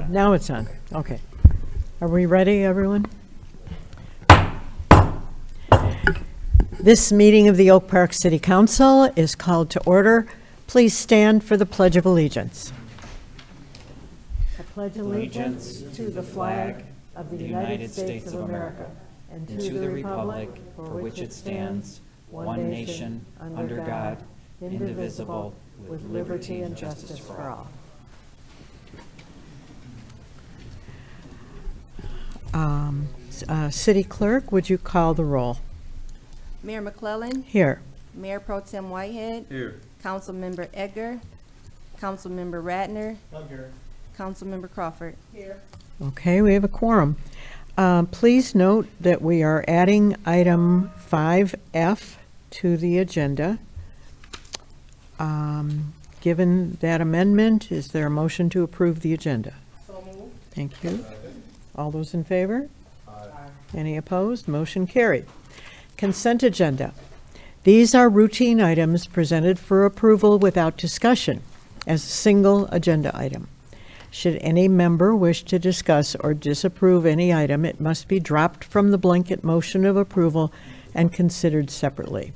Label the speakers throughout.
Speaker 1: on.
Speaker 2: Now it's on. Okay. Are we ready, everyone? This meeting of the Oak Park City Council is called to order. Please stand for the Pledge of Allegiance. I pledge allegiance to the flag of the United States of America and to the republic for which it stands, one nation, under God, indivisible, with liberty and justice for all. City Clerk, would you call the roll?
Speaker 3: Mayor McClellan.
Speaker 2: Here.
Speaker 3: Mayor Pro Tem Whitehead.
Speaker 1: Here.
Speaker 3: Councilmember Edgar. Councilmember Ratner.
Speaker 1: I'm here.
Speaker 3: Councilmember Crawford. Here.
Speaker 2: Okay, we have a quorum. Please note that we are adding item 5F to the agenda. Given that amendment, is there a motion to approve the agenda?
Speaker 3: So moved.
Speaker 2: Thank you. All those in favor?
Speaker 1: Aye.
Speaker 2: Any opposed? Motion carried. Consent agenda. These are routine items presented for approval without discussion as a single agenda item. Should any member wish to discuss or disapprove any item, it must be dropped from the blanket motion of approval and considered separately.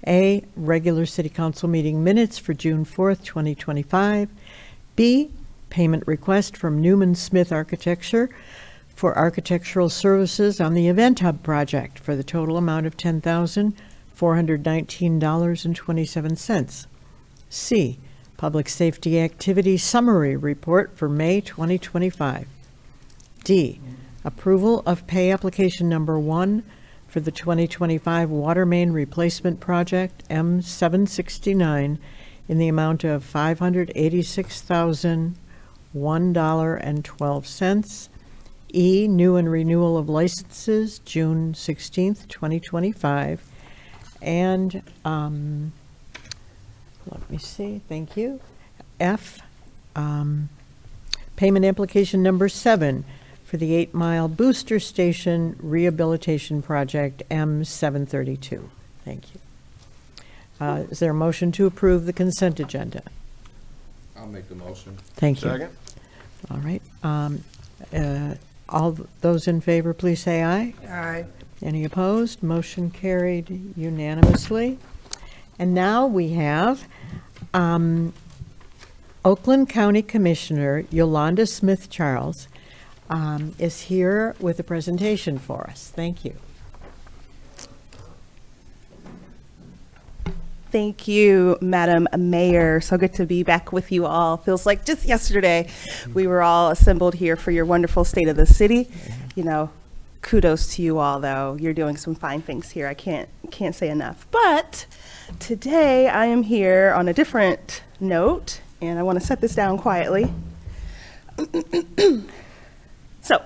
Speaker 2: A, regular City Council meeting minutes for June 4th, 2025. B, payment request from Newman Smith Architecture for architectural services on the Event Hub project for the total amount of $10,419.27. C, Public Safety Activity Summary Report for May 2025. D, approval of pay application number 1 for the 2025 Water Main Replacement Project M769 in the amount of $586,001.12. E, new and renewal of licenses, June 16th, 2025. And let me see, thank you. F, payment application number 7 for the 8 Mile Booster Station Rehabilitation Project M732. Thank you. Is there a motion to approve the consent agenda?
Speaker 1: I'll make the motion.
Speaker 2: Thank you.
Speaker 1: Second.
Speaker 2: All right. All those in favor, please say aye.
Speaker 3: Aye.
Speaker 2: Any opposed? Motion carried unanimously. And now we have Oakland County Commissioner Yolanda Smith-Charles is here with a presentation for us. Thank you.
Speaker 4: Thank you, Madam Mayor. So good to be back with you all. Feels like just yesterday we were all assembled here for your wonderful State of the City. You know, kudos to you all, though. You're doing some fine things here. I can't say enough. But today I am here on a different note, and I want to set this down quietly. So,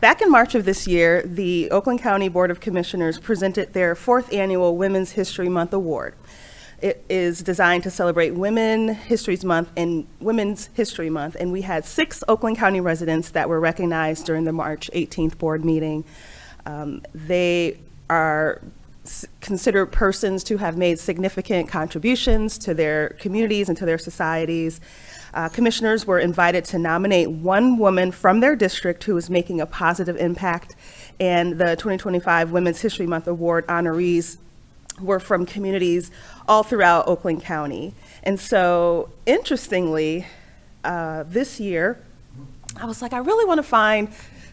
Speaker 4: back in March of this year, the Oakland County Board of Commissioners presented their 4th annual Women's History Month Award. It is designed to celebrate Women's History Month, and we had 6 Oakland County residents that were recognized during the March 18th board meeting. They are considered persons to have made significant contributions to their communities and to their societies. Commissioners were invited to nominate one woman from their district who is making a positive impact, and the 2025 Women's History Month Award honorees were from communities all throughout Oakland County. And so, interestingly, this year, I was like, I really want to find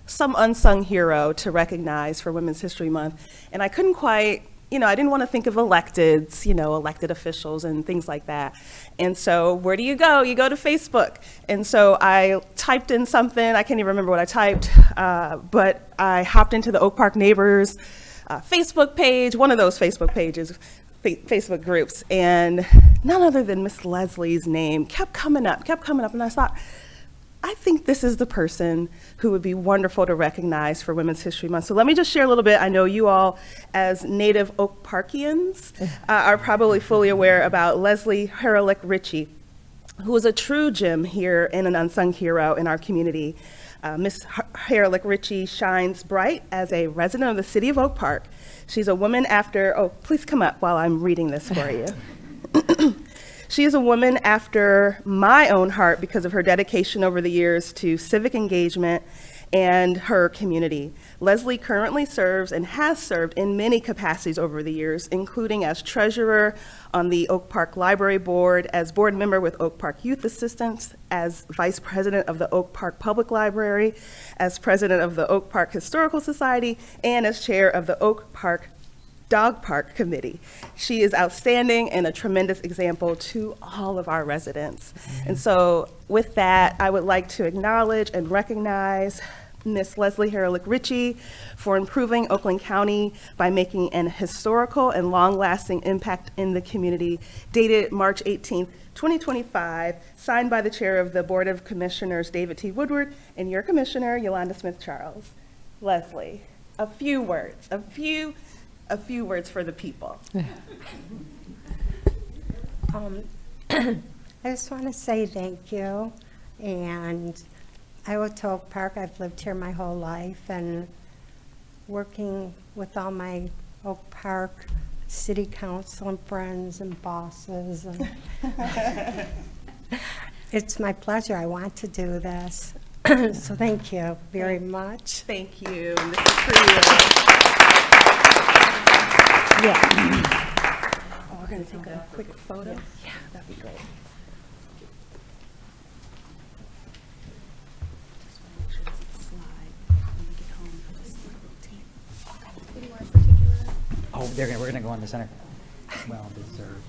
Speaker 4: some unsung hero to recognize for Women's History Month. And I couldn't quite, I didn't want to think of electeds, elected officials and things like that. And so where do you go? You go to Facebook. And so I typed in something, I can't even remember what I typed, but I hopped into the Oak Park Neighbors Facebook page, one of those Facebook pages, Facebook groups, and none other than Miss Leslie's name kept coming up, and I thought, I think this is the person who would be wonderful to recognize for Women's History Month. So let me just share a little bit. I know you all, as native Oak Parkians, are probably fully aware about Leslie Herlick Ritchie, who is a true gem here and an unsung hero in our community. Miss Herlick Ritchie shines bright as a resident of the city of Oak Park. She's a woman after, please come up while I'm reading this for you. She is a woman after my own heart because of her dedication over the years to civic engagement and her community. Leslie currently serves and has served in many capacities over the years, including as treasurer on the Oak Park Library Board, as board member with Oak Park Youth Assistance, as vice president of the Oak Park Public Library, as president of the Oak Park Historical Society, and as chair of the Oak Park Dog Park Committee. She is outstanding and a tremendous example to all of our residents. And so with that, I would like to acknowledge and recognize Miss Leslie Herlick Ritchie for improving Oakland County by making an historical and long-lasting impact in the community, dated March 18th, 2025, signed by the chair of the Board of Commissioners, David T. Woodward, and your commissioner, Yolanda Smith-Charles. Leslie, a few words for the people.
Speaker 5: I just want to say thank you, and I went to Oak Park. I've lived here my whole life, and working with all my Oak Park city council and friends and bosses, and it's my pleasure. I want to do this, so thank you very much.
Speaker 4: Thank you. And this is for you.
Speaker 2: Yeah.
Speaker 4: Oh, we're going to take a quick photo? Yeah, that'd be great. Just want to make sure it doesn't slide when we get home for this routine. Okay. Anyone in particular?
Speaker 6: Oh, we're gonna go in the center. Well deserved.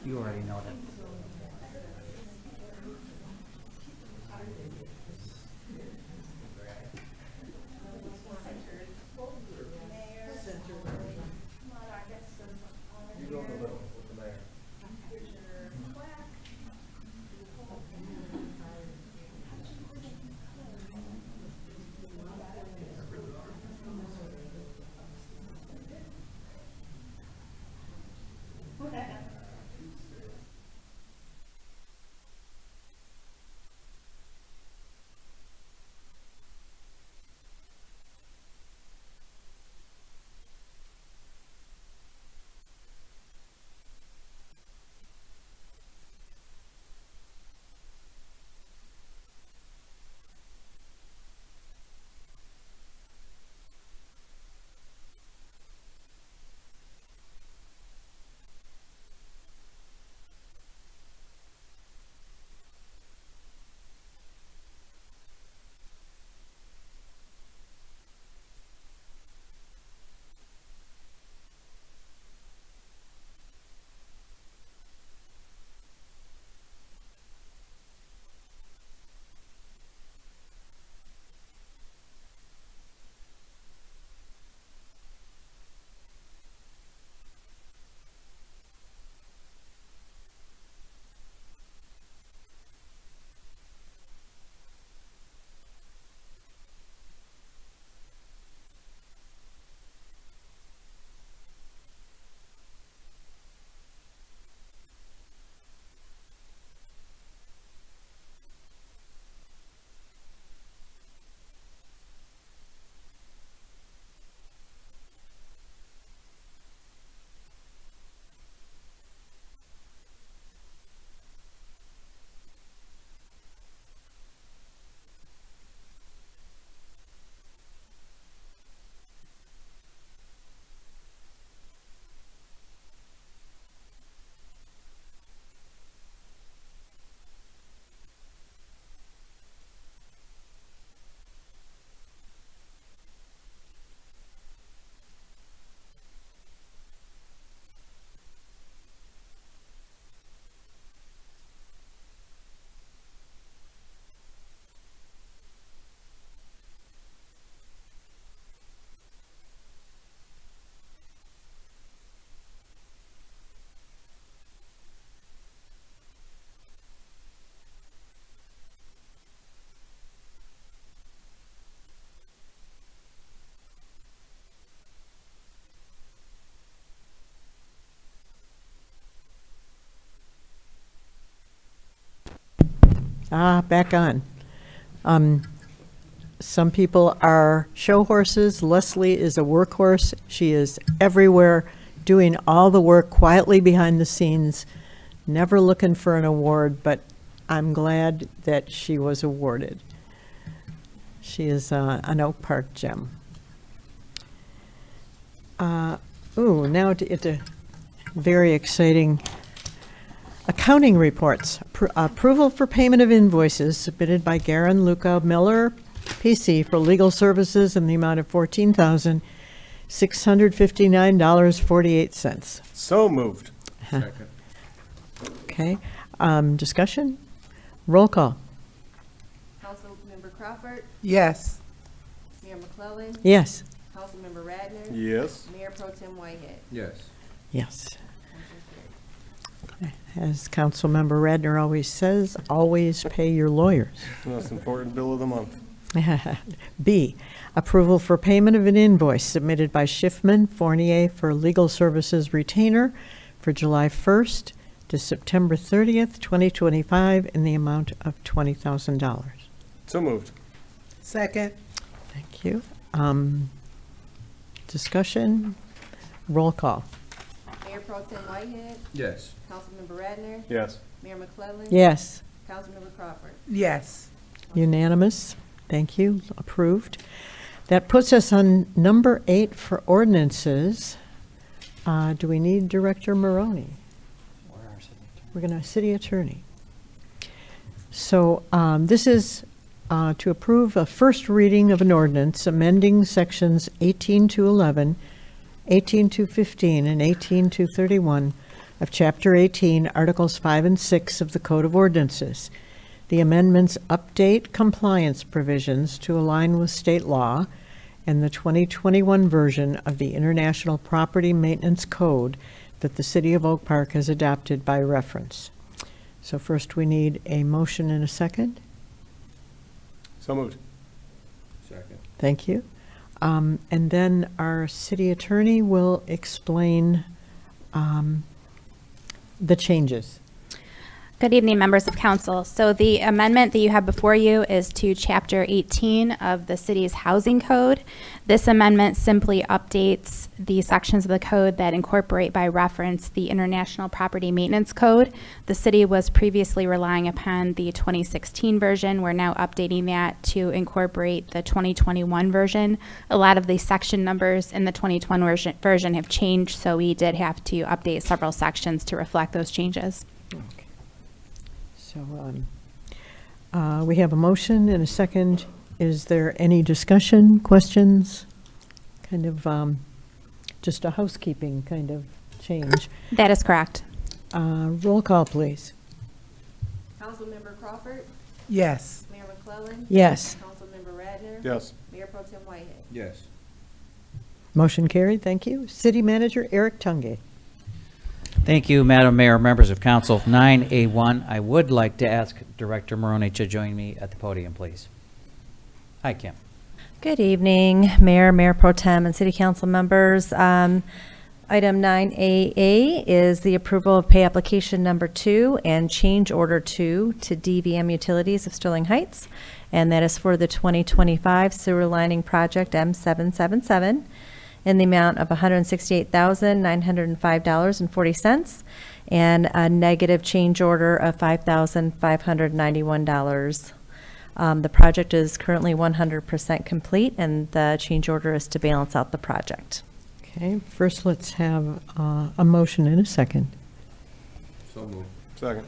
Speaker 6: You already know that.
Speaker 2: Back on. Some people are show horses. Leslie is a workhorse. She is everywhere, doing all the work quietly behind the scenes never looking for an award, but I'm glad that she was awarded. She is an Oak Park gem. Now it's very exciting accounting reports. Approval for payment of invoices submitted by Garen Luca Miller, PC, for legal services in the amount of $14,659.48.
Speaker 7: So moved.
Speaker 1: Second.
Speaker 2: Okay, discussion? Roll call.
Speaker 3: Councilmember Crawford,
Speaker 7: Yes.
Speaker 3: Mayor McClellan,
Speaker 2: Yes.
Speaker 3: Councilmember Radner,
Speaker 7: Yes.
Speaker 3: Mayor Pro Tem Whitehead.
Speaker 1: Yes.
Speaker 2: Yes.
Speaker 3: Motion carried.
Speaker 2: As Councilmember Radner always says, always pay your lawyers.
Speaker 7: Most important bill of the month.
Speaker 2: B, approval for payment of an invoice submitted by Schiffman Fournier for legal services retainer for July 1st to September 30th, 2025, in the amount of $20,000.
Speaker 7: So moved.
Speaker 8: Second.
Speaker 2: Thank you. Discussion, roll call.
Speaker 3: Mayor Pro Tem Whitehead,
Speaker 1: Yes.
Speaker 3: Councilmember Radner,
Speaker 7: Yes.
Speaker 3: Mayor McClellan.
Speaker 2: Yes,
Speaker 3: Councilmember Crawford.
Speaker 8: Yes.
Speaker 2: unanimous. Thank you, approved. That puts us on number 8 for ordinances. Do we need Director Maroney?
Speaker 6: Where are city attorney?
Speaker 2: We're going to, city attorney. So this is to approve a first reading of an ordinance amending sections 18 to 11, 18 to 15, and 18 to 31 of Chapter 18, Articles 5 and 6 of the Code of Ordinances. The amendments update compliance provisions to align with state law and the 2021 version of the International Property Maintenance Code that the City of Oak Park has adopted by reference. So first we need a motion and a second.
Speaker 7: So moved.
Speaker 1: Second.
Speaker 2: Thank you. And then our city attorney will explain the changes.
Speaker 9: Good evening, members of council. So the amendment that you have before you is to Chapter 18 of the city's housing code. This amendment simply updates the sections of the code that incorporate by reference the International Property Maintenance Code. The city was previously relying upon the 2016 version. We're now updating that to incorporate the 2021 version. A lot of the section numbers in the 2021 version have changed, so we did have to update several sections to reflect those changes.
Speaker 2: So we have a motion and a second. Is there any discussion, questions? Kind of just a housekeeping kind of change.
Speaker 9: That is correct.
Speaker 2: Roll call, please.
Speaker 3: Councilmember Crawford,
Speaker 8: Yes.
Speaker 3: Mayor McClellan.
Speaker 2: Yes.
Speaker 3: Councilmember Radner.
Speaker 7: Yes.
Speaker 3: Mayor Pro Tem Whitehead.
Speaker 1: Yes.
Speaker 2: Motion carried. Thank you. City Manager Eric Tunge.
Speaker 6: Thank you, Madam Mayor, members of council. 9A1, I would like to ask Director Maroney to join me at the podium, please. Hi, Kim.
Speaker 10: Good evening, Mayor, Mayor Pro Tem, and City Council members. Item 9AA is the approval of pay application number 2 and change order 2 to DVM Utilities of Sterling Heights, and that is for the 2025 sewer lining project M777 in the amount of $168,905.40 and a negative change order of $5,591. The project is currently 100% complete, and the change order is to balance out the project.
Speaker 2: Okay, first let's have a motion and a second.
Speaker 1: So moved.
Speaker 7: Second.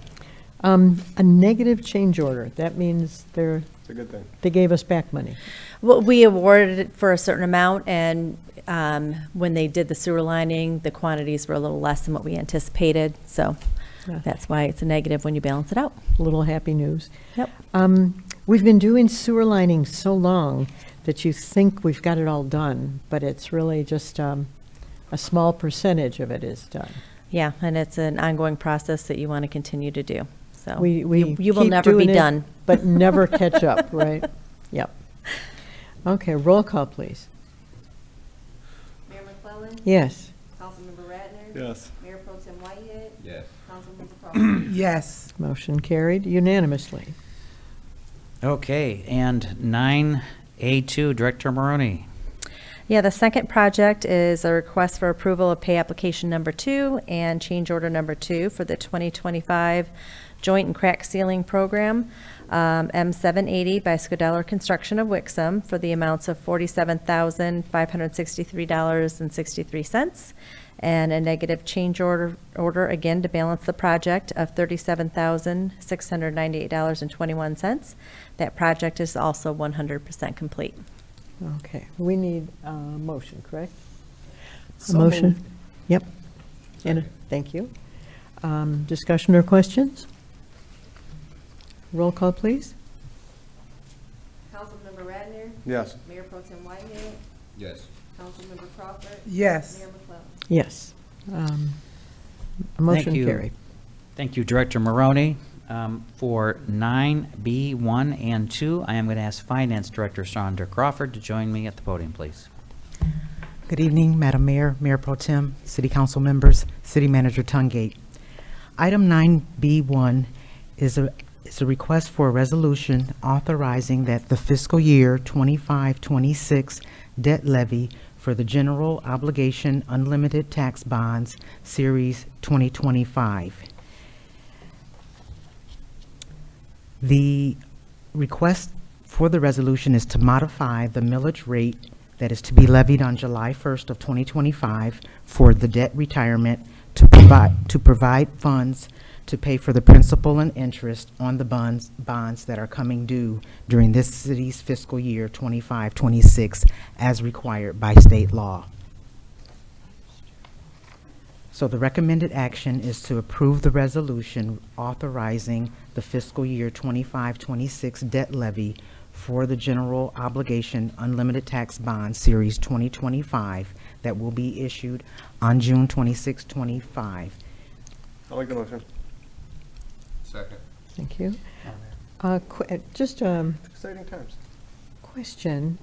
Speaker 2: A negative change order, that means
Speaker 7: It's a good thing.
Speaker 2: they gave us back money.
Speaker 10: Well, we awarded it for a certain amount, and when they did the sewer lining, the quantities were a little less than what we anticipated, so
Speaker 2: Yeah.
Speaker 10: that's why it's a negative when you balance it out.
Speaker 2: Little happy news.
Speaker 10: Yep.
Speaker 2: We've been doing sewer lining so long that you think we've got it all done, but it's really just a small percentage of it is done.
Speaker 10: Yeah, and it's an ongoing process that you want to continue to do, so
Speaker 2: We
Speaker 10: you will
Speaker 2: keep
Speaker 10: never be
Speaker 2: doing it,
Speaker 10: done.
Speaker 2: but never catch up, right? Yep. Okay, roll call, please.
Speaker 3: Mayor McClellan.
Speaker 2: Yes.
Speaker 3: Councilmember Radner.
Speaker 7: Yes.
Speaker 3: Mayor Pro Tem Whitehead.
Speaker 1: Yes.
Speaker 3: Councilmember Crawford.
Speaker 8: Yes.
Speaker 2: Motion carried unanimously.
Speaker 6: Okay, and 9A2, Director Maroney.
Speaker 10: Yeah, the second project is a request for approval of pay application number 2 and change order number 2 for the 2025 joint and crack ceiling program, M780 by Scudeller Construction of Wixom, for the amounts of $47,563.63, and a negative change order again to balance the project of $37,698.21. That project is also 100% complete.
Speaker 2: Okay, we need a motion, correct? A
Speaker 8: So
Speaker 2: motion?
Speaker 8: moved.
Speaker 2: Yep. And, thank you. Discussion or questions? Roll call, please.
Speaker 3: Councilmember Ratner,
Speaker 7: Yes.
Speaker 3: Mayor Pro Tem Whitehead,
Speaker 1: Yes.
Speaker 3: Councilmember Crawford,
Speaker 8: Yes.
Speaker 3: Mayor McClellan.
Speaker 2: Yes. Motion
Speaker 6: you.
Speaker 2: carried.
Speaker 6: Thank you, Director Maroney. For 9B1 and 2, I am going to ask Finance Director Sandra Crawford to join me at the podium, please.
Speaker 11: Good evening, Madam Mayor, Mayor Pro Tem, City Council members, City Manager Tungate. Item 9B1 is a request for a resolution authorizing that the fiscal year 25-26 debt levy for the General Obligation Unlimited Tax Bonds Series 2025. The request for the resolution is to modify the millage rate that is to be levied on July 1st of 2025 for the debt retirement to provide funds to pay for the principal and interest on the bonds that are coming due during this city's fiscal year 25-26 as required by state law. So the recommended action is to approve the resolution authorizing the fiscal year 25-26 debt levy for the General Obligation Unlimited Tax Bond Series 2025 that will be issued on June 26, 25.
Speaker 7: I'll make the motion.
Speaker 1: Second.
Speaker 2: Thank you. Just
Speaker 7: Exciting times.
Speaker 2: question.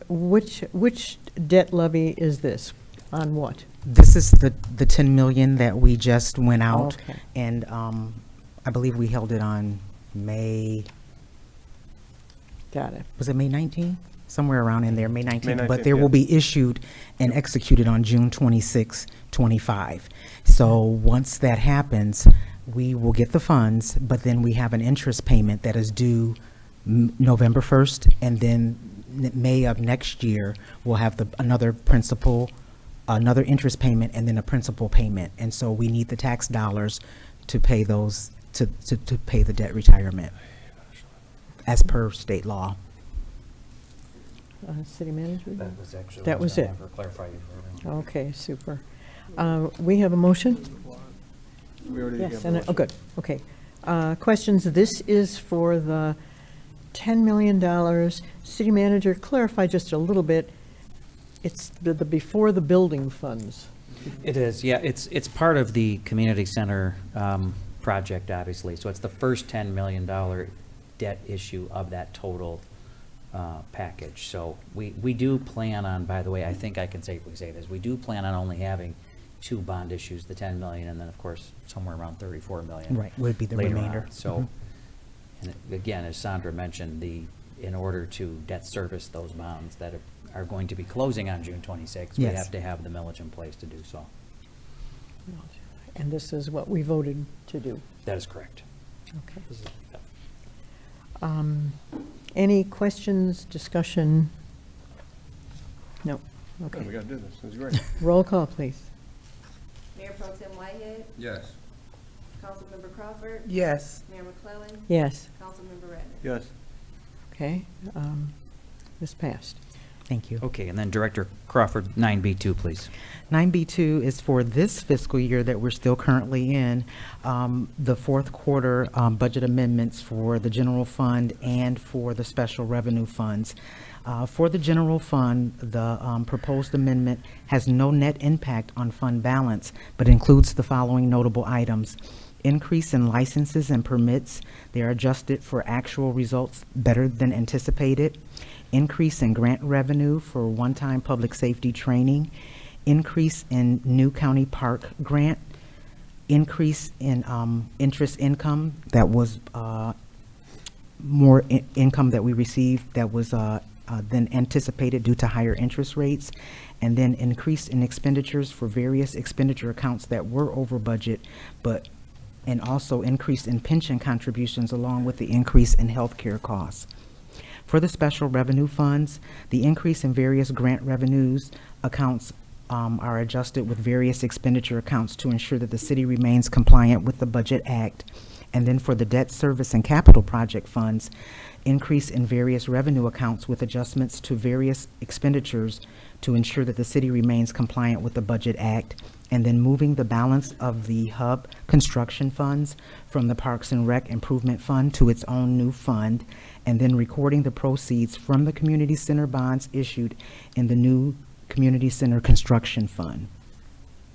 Speaker 2: Which debt levy is this? On what?
Speaker 11: This is the 10 million that we just went out,
Speaker 2: Okay.
Speaker 11: and I believe we held it on May,
Speaker 2: Got it.
Speaker 11: was it May 19th? Somewhere around in there, May 19th.
Speaker 7: May
Speaker 11: But
Speaker 7: 19th,
Speaker 11: there
Speaker 7: yeah.
Speaker 11: will be issued and executed on June 26, 25. So once that happens, we will get the funds, but then we have an interest payment that is due November 1st, and then May of next year, we'll have another interest payment, and then a principal payment. And so we need the tax dollars to pay those, to pay the debt retirement as per state law.
Speaker 2: City manager?
Speaker 6: was actually.
Speaker 2: That was it.
Speaker 6: Clarify you for everyone.
Speaker 2: Okay, super. We have a motion?
Speaker 7: We already
Speaker 2: Yes,
Speaker 7: gave the
Speaker 2: and,
Speaker 7: motion.
Speaker 2: good, okay. Questions? This is for the $10 million. City manager, clarify just a little bit. It's the before the building funds.
Speaker 6: It is, yeah, it's part of the community center project, obviously. So it's the first $10 million debt issue of that total package. So we do plan on, by the way, I think I can safely say this, we do plan on only having 2 bond issues, the 10 million, and then, of course, somewhere around 34 million.
Speaker 11: Right, would be the
Speaker 6: later
Speaker 11: remainder.
Speaker 6: on. So, and again, as Sandra mentioned, in order to debt service those bonds that are going to be closing on June 26th, we
Speaker 11: Yes.
Speaker 6: have to have the millage in place to do so.
Speaker 2: And this is what we voted to do.
Speaker 6: That is correct.
Speaker 2: Okay. Any questions, discussion? No.
Speaker 7: Yeah,
Speaker 2: Okay.
Speaker 7: we gotta do this. This is great.
Speaker 2: Roll call, please.
Speaker 3: Mayor Pro Tem Whitehead,
Speaker 1: Yes.
Speaker 3: Councilmember Crawford,
Speaker 8: Yes.
Speaker 3: Mayor McClellan,
Speaker 2: Yes.
Speaker 3: Councilmember Ratner.
Speaker 7: Yes.
Speaker 2: Okay. This passed.
Speaker 11: Thank you.
Speaker 6: Okay, and then Director Crawford, 9B2, please.
Speaker 11: 9B2 is for this fiscal year that we're still currently in, the fourth quarter budget amendments for the general fund and for the special revenue funds. For the general fund, the proposed amendment has no net impact on fund balance, but includes the following notable items. Increase in licenses and permits. They are adjusted for actual results better than anticipated. Increase in grant revenue for one-time public safety training. Increase in new county park grant. Increase in interest income. That was more income that we received that was than anticipated due to higher interest rates, and then increase in expenditures for various expenditure accounts that were over budget, and also increase in pension contributions along with the increase in healthcare costs. For the special revenue funds, the increase in various grant revenues accounts are adjusted with various expenditure accounts to ensure that the city remains compliant with the Budget Act. And then for the debt service and capital project funds, increase in various revenue accounts with adjustments to various expenditures to ensure that the city remains compliant with the Budget Act. And then moving the balance of the hub construction funds from the Parks and Rec Improvement Fund to its own new fund, and then recording the proceeds from the community center bonds issued in the new community center construction fund.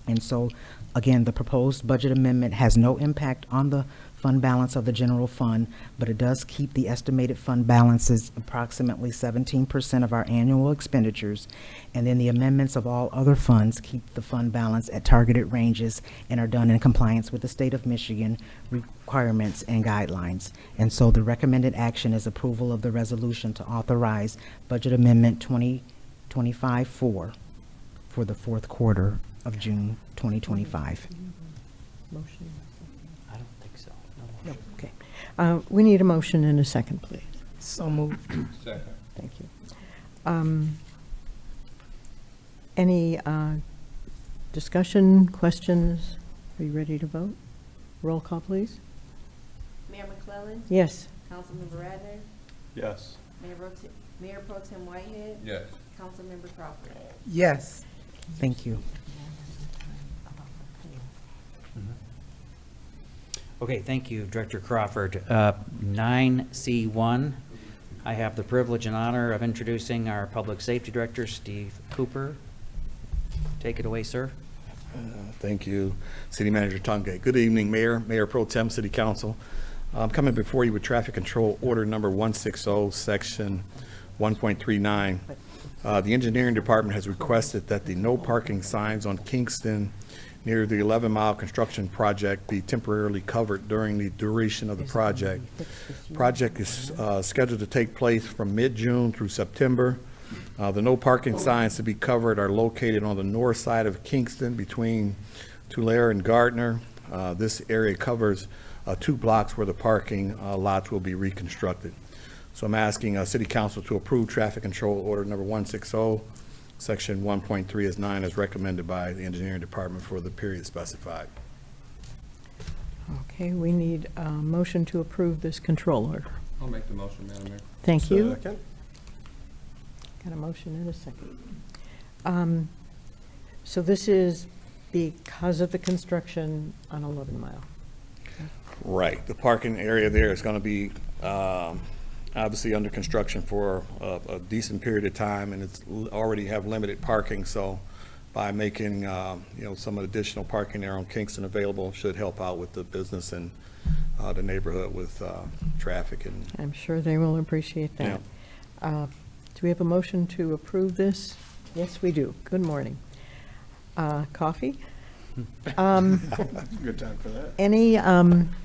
Speaker 11: And so, again, the proposed budget amendment has no impact on the fund balance of the general fund, but it does keep the estimated fund balances approximately 17% of our annual expenditures. And then the amendments of all other funds keep the fund balance at targeted ranges and are done in compliance with the state of Michigan requirements and guidelines. And so the recommended action is approval of the resolution to authorize budget amendment 2025-4 for the fourth quarter of June 2025.
Speaker 2: Motion?
Speaker 6: I don't think so.
Speaker 2: No, okay. We need a motion and a second, please.
Speaker 8: So moved.
Speaker 1: Second.
Speaker 2: Thank you. Any discussion, questions? Are you ready to vote? Roll call, please.
Speaker 3: Mayor McClellan?
Speaker 2: Yes.
Speaker 3: Councilmember Radner?
Speaker 7: Yes.
Speaker 3: Mayor Pro Tem Whitehead?
Speaker 1: Yes.
Speaker 3: Councilmember Crawford?
Speaker 8: Yes.
Speaker 11: Thank you.
Speaker 6: Okay, thank you, Director Crawford. 9C1, I have the privilege and honor of introducing our Public Safety Director, Steve Cooper. Take it away, sir.
Speaker 12: Thank you, City Manager Tungate. Good evening, Mayor, Mayor Pro Tem, City Council. I'm coming before you with Traffic Control Order Number 160, Section 1.39. The Engineering Department has requested that the no parking signs on Kingston near the 11-mile construction project be temporarily covered during the duration of the project. Project is scheduled to take place from mid-June through September. The no parking signs to be covered are located on the north side of Kingston between Tulare and Gardner. This area covers 2 blocks where the parking lots will be reconstructed. So I'm asking City Council to approve Traffic Control Order Number 160, Section 1.3 as 9 as recommended by the Engineering Department for the period specified.
Speaker 2: Okay, we need a motion to approve this control order.
Speaker 1: I'll make the motion, Madam Mayor.
Speaker 2: Thank you.
Speaker 7: Second.
Speaker 2: Got a motion and a second. So this is because of the construction on 11 Mile.
Speaker 12: Right. The parking area there is going to be obviously under construction for a decent period of time, and it's already have limited parking. So by making some additional parking there on Kingston available should help out with the business and the neighborhood with traffic. And
Speaker 2: I'm sure they will appreciate that. Do we have a motion to approve this? Yes, we do. Good morning. Coffee?
Speaker 7: Good time for that.
Speaker 2: Any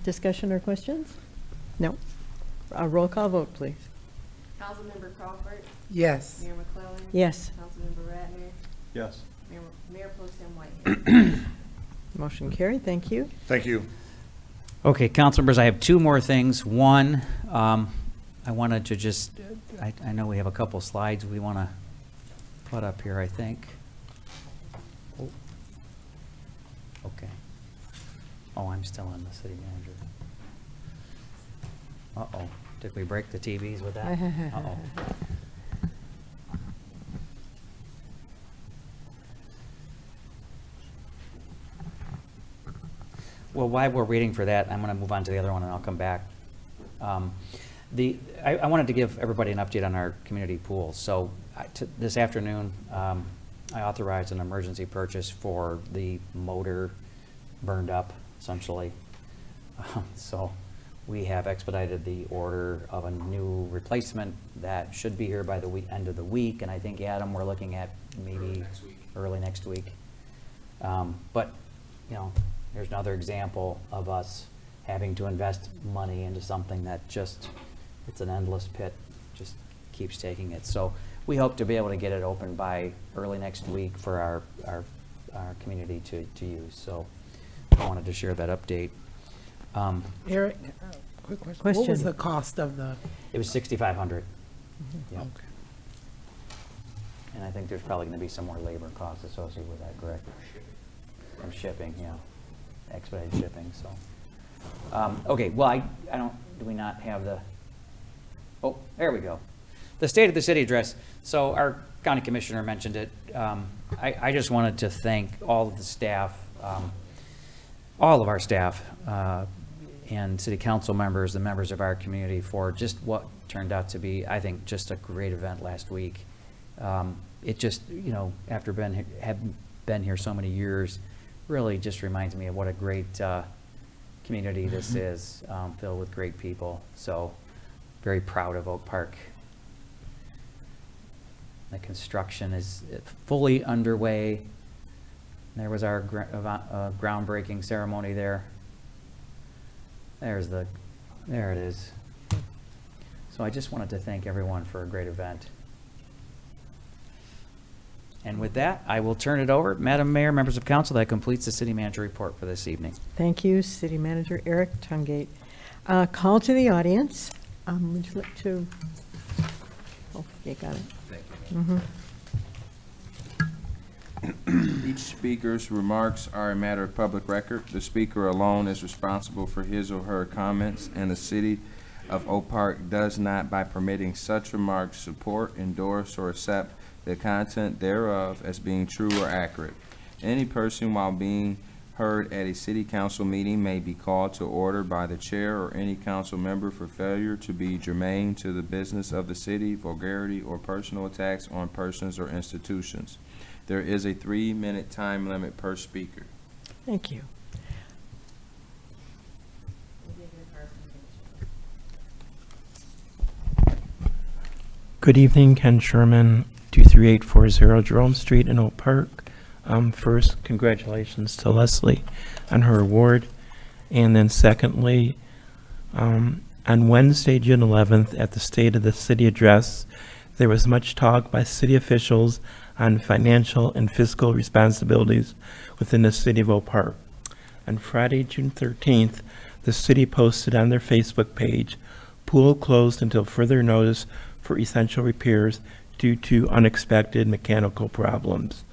Speaker 2: discussion or questions? No? A roll call vote, please.
Speaker 3: Councilmember Crawford?
Speaker 8: Yes.
Speaker 3: Mayor McClellan?
Speaker 2: Yes.
Speaker 3: Councilmember Radner?
Speaker 7: Yes.
Speaker 3: Mayor Pro Tem Whitehead?
Speaker 2: Motion carried. Thank you.
Speaker 12: thank you.
Speaker 6: Okay, council members, I have 2 more things. One, I wanted to just, I know we have a couple slides we want to put up here, I think. Oh. Okay. Oh, I'm still on the city manager. Uh-oh, did we break the TVs with that? Uh-oh. Well, while we're waiting for that, I'm going to move on to the other one, and I'll come back. I wanted to give everybody an update on our community pools. So this afternoon, I authorized an emergency purchase for the motor burned up, essentially. So we have expedited the order of a new replacement that should be here by the end of the week. And I think, Adam, we're looking at maybe early next week. But, there's another example of us having to invest money into something that just, it's an endless pit. Just keeps taking it. So we hope to be able to get it open by early next week for our community to use. So I wanted to share that update.
Speaker 8: Eric, quick question. What
Speaker 2: Question.
Speaker 8: was the cost of the?
Speaker 6: It was $6,500. Yep.
Speaker 8: Okay.
Speaker 6: And I think there's probably going to be some more labor costs associated with that, correct? From shipping, yeah. Expedited shipping, so. Okay, well, I don't, do we not have the, oh, there we go. The State of the City address. So our county commissioner mentioned it. I just wanted to thank all of the staff, all of our staff, and city council members, the members of our community for just what turned out to be, I think, just a great event last week. It just, you know, after having been here so many years, really just reminds me of what a great community this is, filled with great people. So very proud of Oak Park. The construction is fully underway. There was our groundbreaking ceremony there. There it is. So I just wanted to thank everyone for a great event. And with that, I will turn it over. Madam Mayor, members of council, that completes the city manager report for this evening.
Speaker 2: Thank you, City Manager Eric Tungate. Call to the audience. Would you like to? Oh, you got it.
Speaker 1: Thank you. Each speaker's remarks are a matter of public record. The speaker alone is responsible for his or her comments, and the City of Oak Park does not, by permitting such remarks, support, endorse, or accept the content thereof as being true or accurate. Any person, while being heard at a city council meeting, may be called to order by the chair or any council member for failure to be germane to the business of the city, vulgarity, or personal attacks on persons or institutions. There is a 3-minute time limit per speaker.
Speaker 2: Thank you.
Speaker 13: Good evening, Ken Sherman, 23840 Jerome Street in Oak Park. First, congratulations to Leslie on her award. And then secondly, on Wednesday, June 11th, at the State of the City address, there was much talk by city officials on financial and fiscal responsibilities within the City of Oak Park. On Friday, June 13th, the city posted on their Facebook page, pool closed until further notice for essential repairs due to unexpected mechanical problems.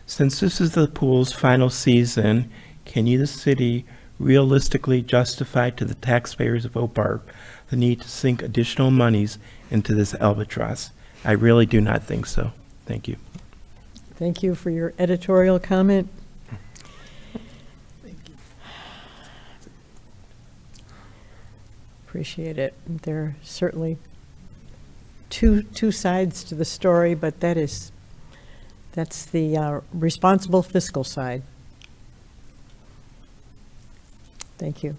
Speaker 13: Since this is the pool's final season, can you, the city, realistically justify to the taxpayers of Oak Park the need to sink additional monies into this albatross? I really do not think so. Thank you.
Speaker 2: Thank you for your editorial comment. Appreciate it. There are certainly two sides to the story, but that's the responsible fiscal side. Thank you.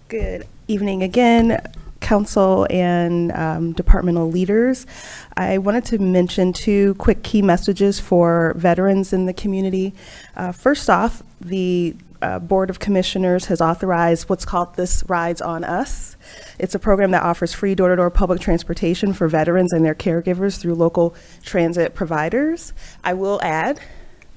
Speaker 4: Good evening again, council and departmental leaders. I wanted to mention 2 quick key messages for veterans in the community. First off, the Board of Commissioners has authorized what's called This Rides on Us. It's a program that offers free door-to-door public transportation for veterans and their caregivers through local transit providers. I will add,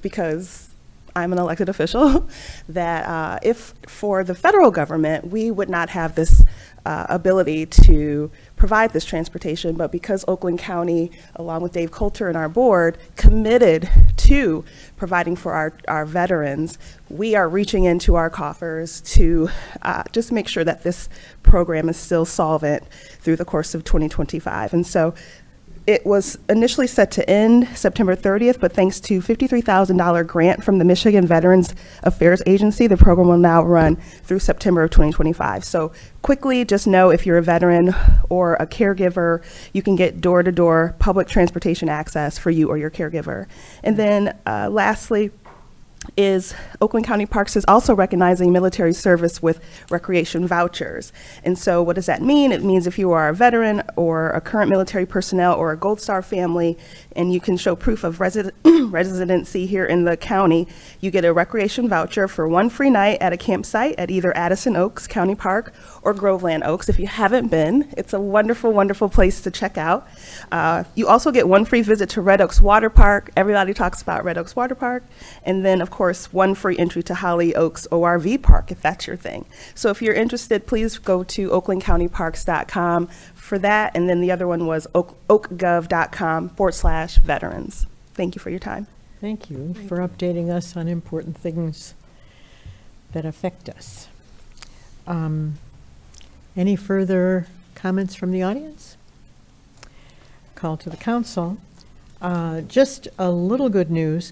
Speaker 4: because I'm an elected official, that if for the federal government, we would not have this ability to provide this transportation, but because Oakland County, along with Dave Coulter and our board, committed to providing for our veterans, we are reaching into our coffers to just make sure that this program is still solvent through the course of 2025. And so it was initially set to end September 30th, but thanks to $53,000 grant from the Michigan Veterans Affairs Agency, the program will now run through September of 2025. So quickly, just know if you're a veteran or a caregiver, you can get door-to-door public transportation access for you or your caregiver. And then lastly, is Oakland County Parks is also recognizing military service with recreation vouchers. And so what does that mean? It means if you are a veteran or a current military personnel or a Gold Star family, and you can show proof of resident residency here in the county, you get a recreation voucher for one free night at a campsite at either Addison Oaks County Park or Groveland Oaks. If you haven't been, it's a wonderful, wonderful place to check out. You also get one free visit to Red Oaks Water Park. Everybody talks about Red Oaks Water Park. And then, of course, one free entry to Holly Oaks ORV Park, if that's your thing. So if you're interested, please go to oaklandcountyparks.com for that. And then the other one was oakgov.com/veterans. Thank you for your time.
Speaker 2: Thank you for updating us on important things that affect us. Any further comments from the audience? Call to the council. Just a little good news.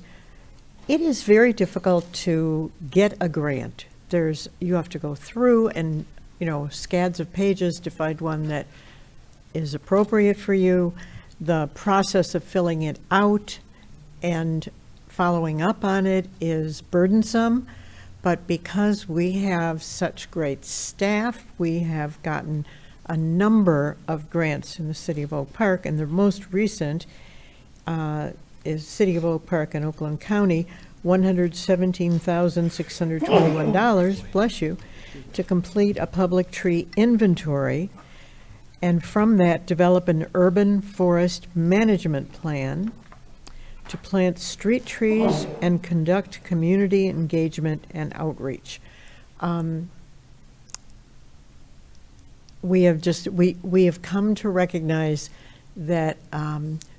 Speaker 2: It is very difficult to get a grant. You have to go through and, scads of pages to find one that is appropriate for you. The process of filling it out and following up on it is burdensome, but because we have such great staff, we have gotten a number of grants in the City of Oak Park, and the most recent is City of Oak Park in Oakland County, $117,621, bless you, to complete a public tree inventory, and from that develop an urban forest management plan to plant street trees and conduct community engagement and outreach. We have come to recognize that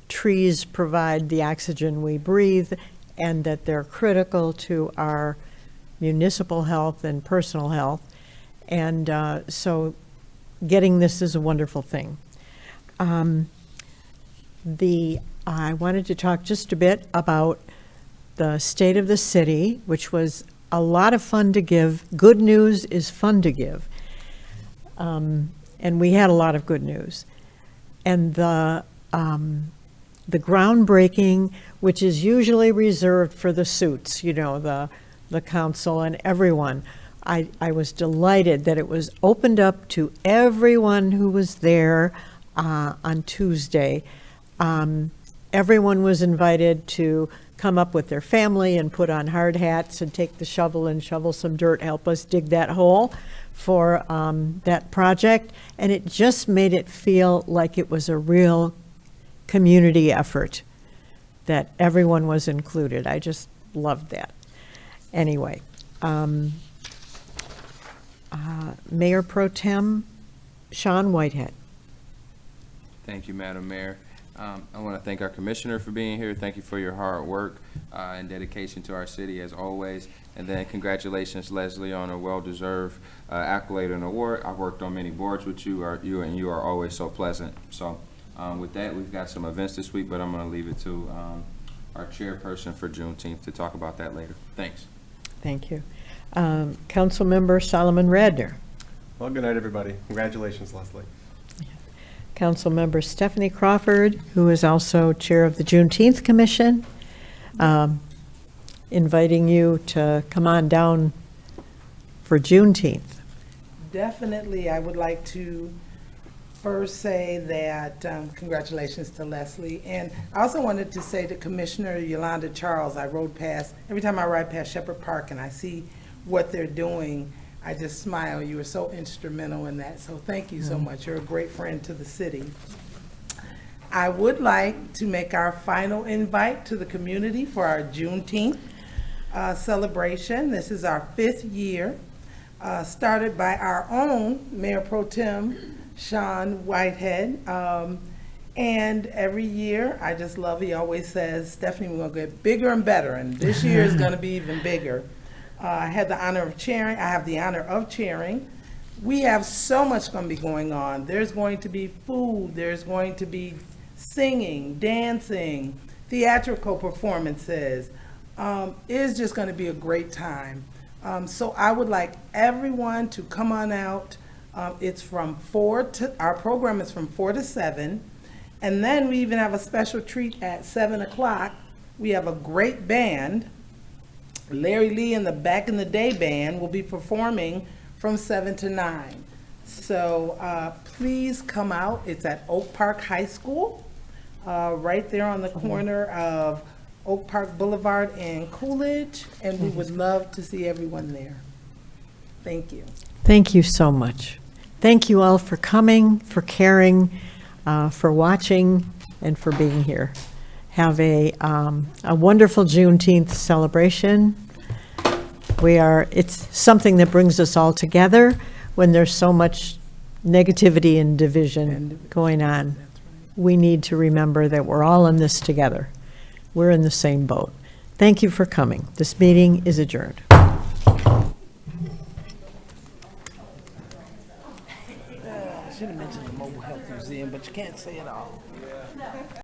Speaker 2: trees provide the oxygen we breathe, and that they're critical to our municipal health and personal health. And so getting this is a wonderful thing. I wanted to talk just a bit about the state of the city, which was a lot of fun to give. Good news is fun to give. And we had a lot of good news. And the groundbreaking, which is usually reserved for the suits, the council and everyone, I was delighted that it was opened up to everyone who was there on Tuesday. Everyone was invited to come up with their family and put on hard hats and take the shovel and shovel some dirt, help us dig that hole for that project. And it just made it feel like it was a real community effort, that everyone was included. I just loved that. Anyway, Mayor Pro Tem Sean Whitehead.
Speaker 1: Thank you, Madam Mayor. I want to thank our commissioner for being here. Thank you for your hard work and dedication to our city as always. And then congratulations, Leslie, on a well-deserved accolade and award. I've worked on many boards with you, and you are always so pleasant. So with that, we've got some events this week, but I'm going to leave it to our chairperson for Juneteenth to talk about that later. Thanks.
Speaker 2: Thank you. Councilmember Solomon Radner.
Speaker 7: Well, good night, everybody. Congratulations, Leslie.
Speaker 2: Councilmember Stephanie Crawford, who is also chair of the Juneteenth Commission, inviting you to come on down for Juneteenth.
Speaker 8: Definitely, I would like to first say that congratulations to Leslie. And I also wanted to say to Commissioner Yolanda Charles, every time I ride past Shepherd Park and I see what they're doing, I just smile. You were so instrumental in that. So thank you so much. You're a great friend to the city. I would like to make our final invite to the community for our Juneteenth celebration. This is our 5th year, started by our own Mayor Pro Tem Sean Whitehead. And every year, I just love, he always says, Stephanie, we're gonna get bigger and better. And this year is gonna be even bigger. I have the honor of chairing. We have so much going to be going on. There's going to be food, there's going to be singing, dancing, theatrical performances. It's just going to be a great time. So I would like everyone to come on out. It's from our program is from 4 to 7. And then we even have a special treat at 7 o'clock. We have a great band. Larry Lee and the Back in the Day Band will be performing from 7 to 9. So please come out. It's at Oak Park High School, right there on the corner of Oak Park Boulevard and Coolidge, and we would love to see everyone there. Thank you.
Speaker 2: Thank you so much. Thank you all for coming, for caring, for watching, and for being here. Have a wonderful Juneteenth celebration. It's something that brings us all together when there's so much negativity and division going on. We need to remember that we're all in this together. We're in the same boat. Thank you for coming. This meeting is adjourned.
Speaker 8: I should have mentioned the Mobile Health Museum, but you can't say it all.